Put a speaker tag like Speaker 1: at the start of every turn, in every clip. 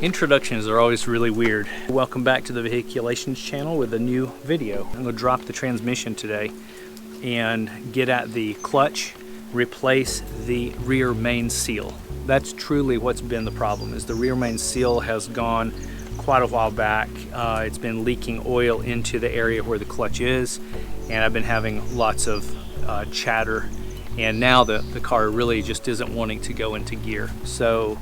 Speaker 1: Introductions are always really weird. Welcome back to the Vehiculations channel with a new video. I'm going to drop the transmission today and get at the clutch, replace the rear main seal. That's truly what's been the problem, is the rear main seal has gone quite a while back. It's been leaking oil into the area where the clutch is, and I've been having lots of chatter, and now the car really just isn't wanting to go into gear. So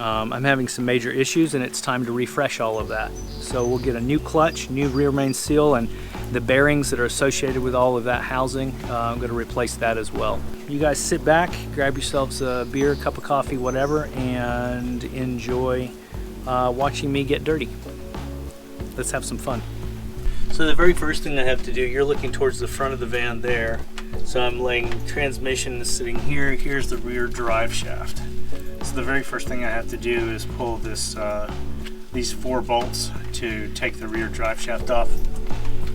Speaker 1: I'm having some major issues, and it's time to refresh all of that. So we'll get a new clutch, new rear main seal, and the bearings that are associated with all of that housing. I'm going to replace that as well. You guys sit back, grab yourselves a beer, cup of coffee, whatever, and enjoy watching me get dirty. Let's have some fun. So the very first thing I have to do, you're looking towards the front of the van there. So I'm laying transmission sitting here. Here's the rear drive shaft. So the very first thing I have to do is pull this these 4 bolts to take the rear drive shaft off,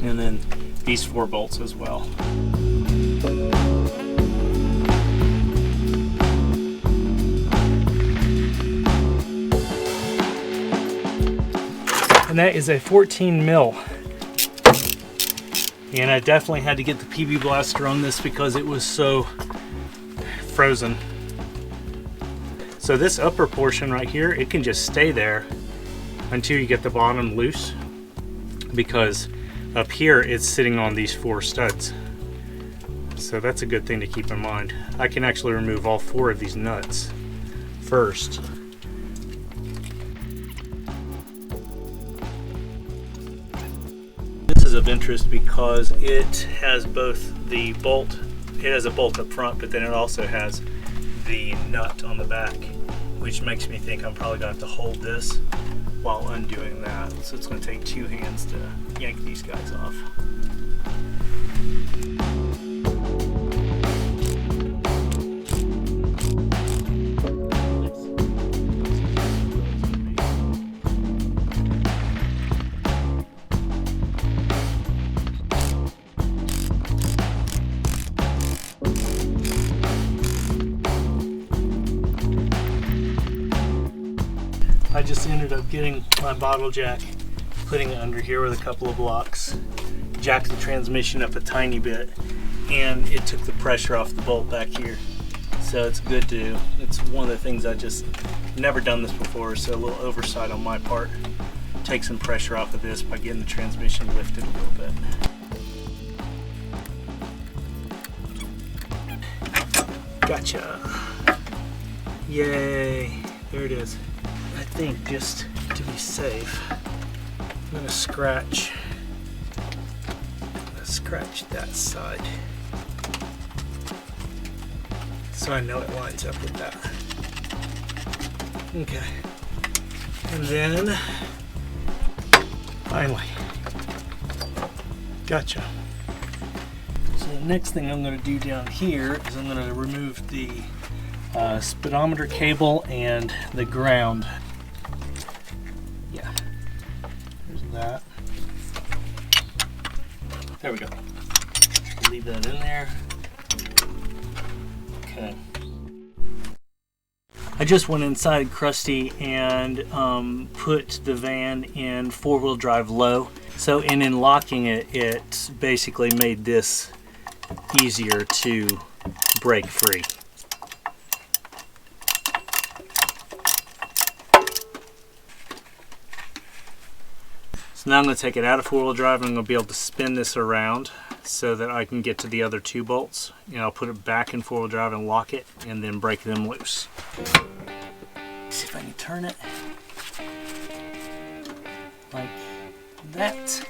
Speaker 1: and then these 4 bolts as well. And that is a 14 mil. And I definitely had to get the PB blaster on this because it was so frozen. So this upper portion right here, it can just stay there until you get the bottom loose, because up here it's sitting on these 4 studs. So that's a good thing to keep in mind. I can actually remove all 4 of these nuts first. This is of interest because it has both the bolt, it has a bolt up front, but then it also has the nut on the back, which makes me think I'm probably going to have to hold this while undoing that. So it's going to take 2 hands to yank these guys off. I just ended up getting my bottle jack, putting it under here with a couple of blocks, jacked the transmission up a tiny bit, and it took the pressure off the bolt back here. So it's good to, it's one of the things I just never done this before, so a little oversight on my part. Take some pressure off of this by getting the transmission lifted a little bit. Gotcha. Yay, there it is. I think just to be safe, I'm going to scratch that side so I know it lines up with that. Okay, and then finally, gotcha. So the next thing I'm going to do down here is I'm going to remove the speedometer cable and the ground. Yeah, there's that. There we go. Leave that in there. Okay. I just went inside Krusty and put the van in 4-wheel drive low. So in locking it, it basically made this easier to break free. So now I'm going to take it out of 4-wheel drive, and I'm going to be able to spin this around so that I can get to the other 2 bolts. And I'll put it back in 4-wheel drive and lock it, and then break them loose. See if I can turn it like that.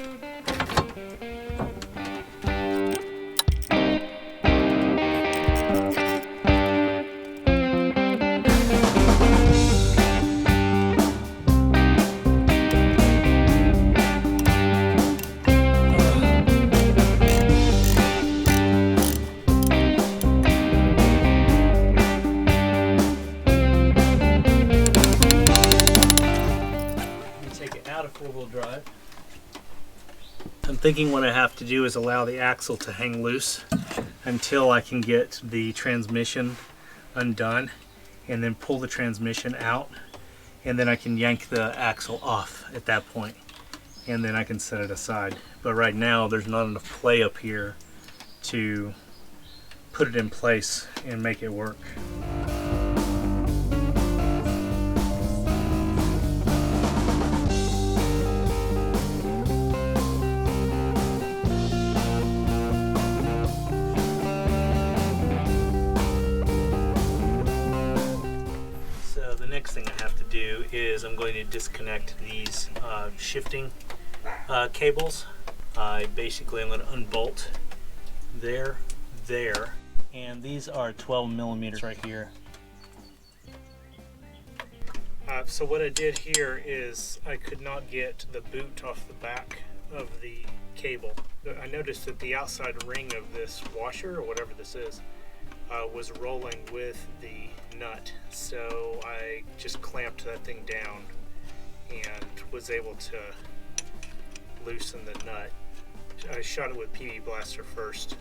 Speaker 1: Out of 4-wheel drive. I'm thinking what I have to do is allow the axle to hang loose until I can get the transmission undone, and then pull the transmission out and then I can yank the axle off at that point, and then I can set it aside. But right now there's not enough play up here to put it in place and make it work. Next thing I have to do is I'm going to disconnect these shifting cables. I'm going to unbolt there, and these are 12 millimeters right here. So what I did here is I could not get the boot off the back of the cable. I noticed that the outside ring of this washer, or whatever this is, was rolling with the nut, so I just clamped that thing down and was able to loosen the nut. I shot it with PB Blaster first,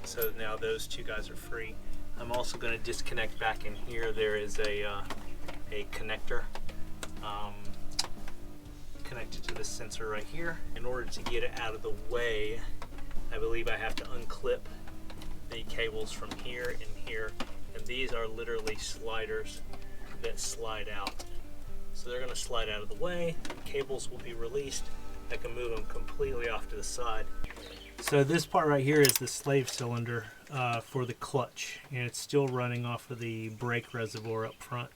Speaker 1: so now those two guys are free. I'm also going to disconnect back in here. There is a connector connected to this sensor right here. In order to get it out of the way, I believe I have to unclip the cables from here and here, and these are literally sliders that slide out. So they're going to slide out of the way, cables will be released, I can move them completely off to the side. So this part right here is the slave cylinder for the clutch, and it's still running off of the brake reservoir up front.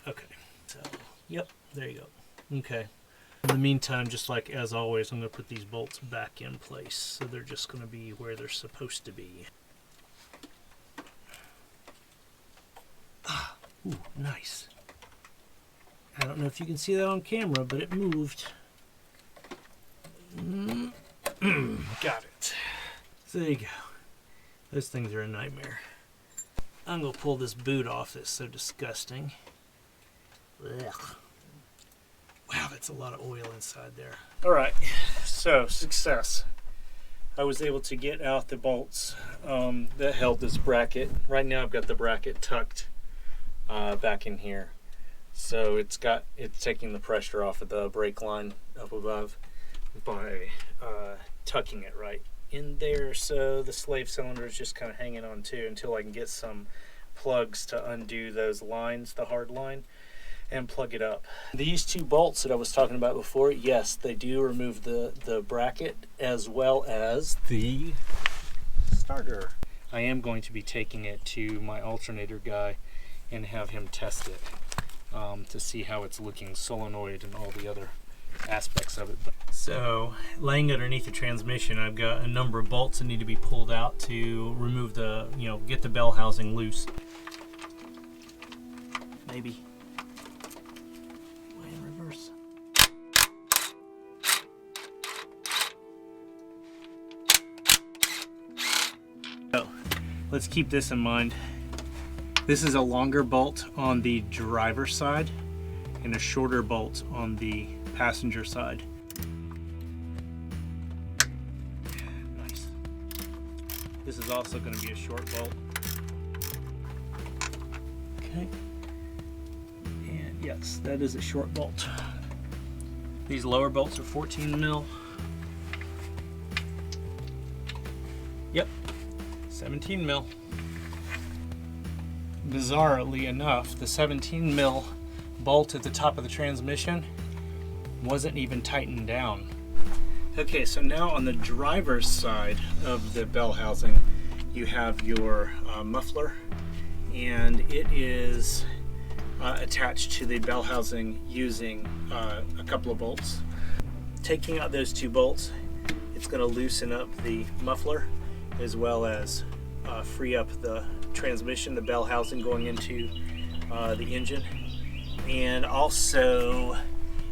Speaker 1: Okay, so yep, there you go. Okay. In the meantime, just like as always, I'm going to put these bolts back in place, so they're just going to be where they're supposed to be. Ah, ooh, nice. I don't know if you can see that on camera, but it moved. Got it. So there you go. Those things are a nightmare. I'm going to pull this boot off. It's so disgusting. Ugh. Wow, that's a lot of oil inside there. Alright, so success. I was able to get out the bolts that held this bracket. Right now I've got the bracket tucked back in here. So it's taking the pressure off of the brake line up above by tucking it right in there. So the slave cylinder is just kind of hanging on too until I can get some plugs to undo those lines, the hard line, and plug it up. These two bolts that I was talking about before, yes, they do remove the bracket as well as the starter. I am going to be taking it to my alternator guy and have him test it to see how it's looking, solenoid and all the other aspects of it. So laying underneath the transmission, I've got a number of bolts that need to be pulled out to remove the, get the bell housing loose. Maybe. Let's keep this in mind. This is a longer bolt on the driver's side and a shorter bolt on the passenger side. Nice. This is also going to be a short bolt. Okay. And yes, that is a short bolt. These lower bolts are 14 mil. Yep. 17 mil. Bizarrely enough, the 17 mil bolt at the top of the transmission wasn't even tightened down. Okay, so now on the driver's side of the bell housing, you have your muffler, and it is attached to the bell housing using a couple of bolts. Taking out those two bolts, it's going to loosen up the muffler as well as free up the transmission, the bell housing going into the engine. And also,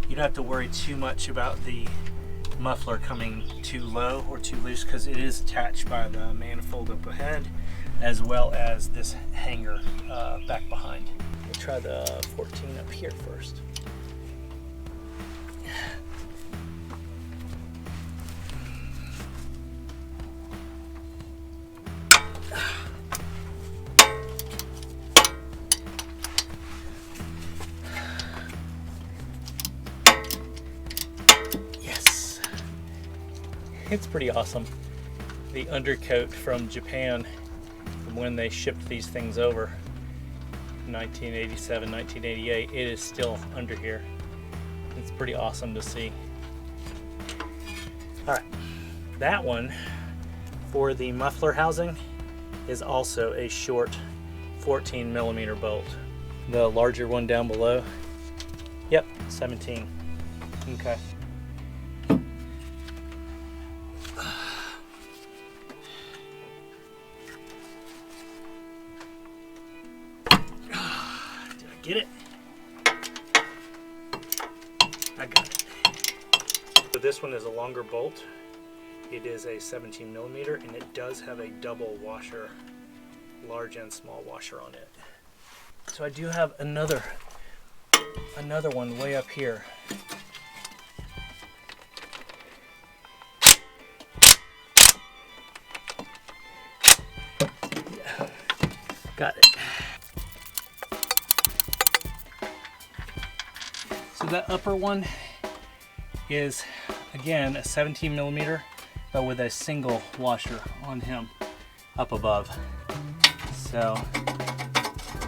Speaker 1: you don't have to worry too much about the muffler coming too low or too loose, because it is attached by the manifold up ahead as well as this hanger back behind. We'll try the 14 up here first. it's pretty awesome. The undercoat from Japan, from when they shipped these things over, 1987, 1988, it is still under here. It's pretty awesome to see. All right, that one for the muffler housing is also a short 14mm bolt. The larger one down below, yep, 17. Okay. Get it? I got it. So this one is a longer bolt. It is a 17mm and it does have a double washer, large and small washer on it. So I do have another one way up here. Yeah. Got it. So that upper one is, again, a 17mm, but with a single washer on him up above. So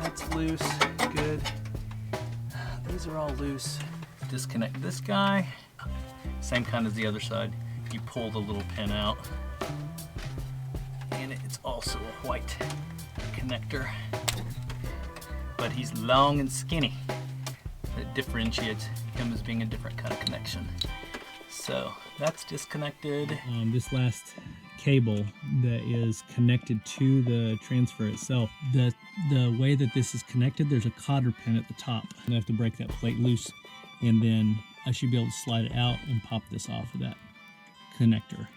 Speaker 1: that's loose, good. These are all loose. Disconnect this guy. Same kind as the other side. You pull the little pin out. And it's also a white connector, but he's long and skinny. That differentiates him as being a different kind of connection. So that's disconnected. This last cable that is connected to the transfer itself, the way that this is connected, there's a cotter pin at the top. I have to break that plate loose, and then I should be able to slide it out and pop this off of that connector.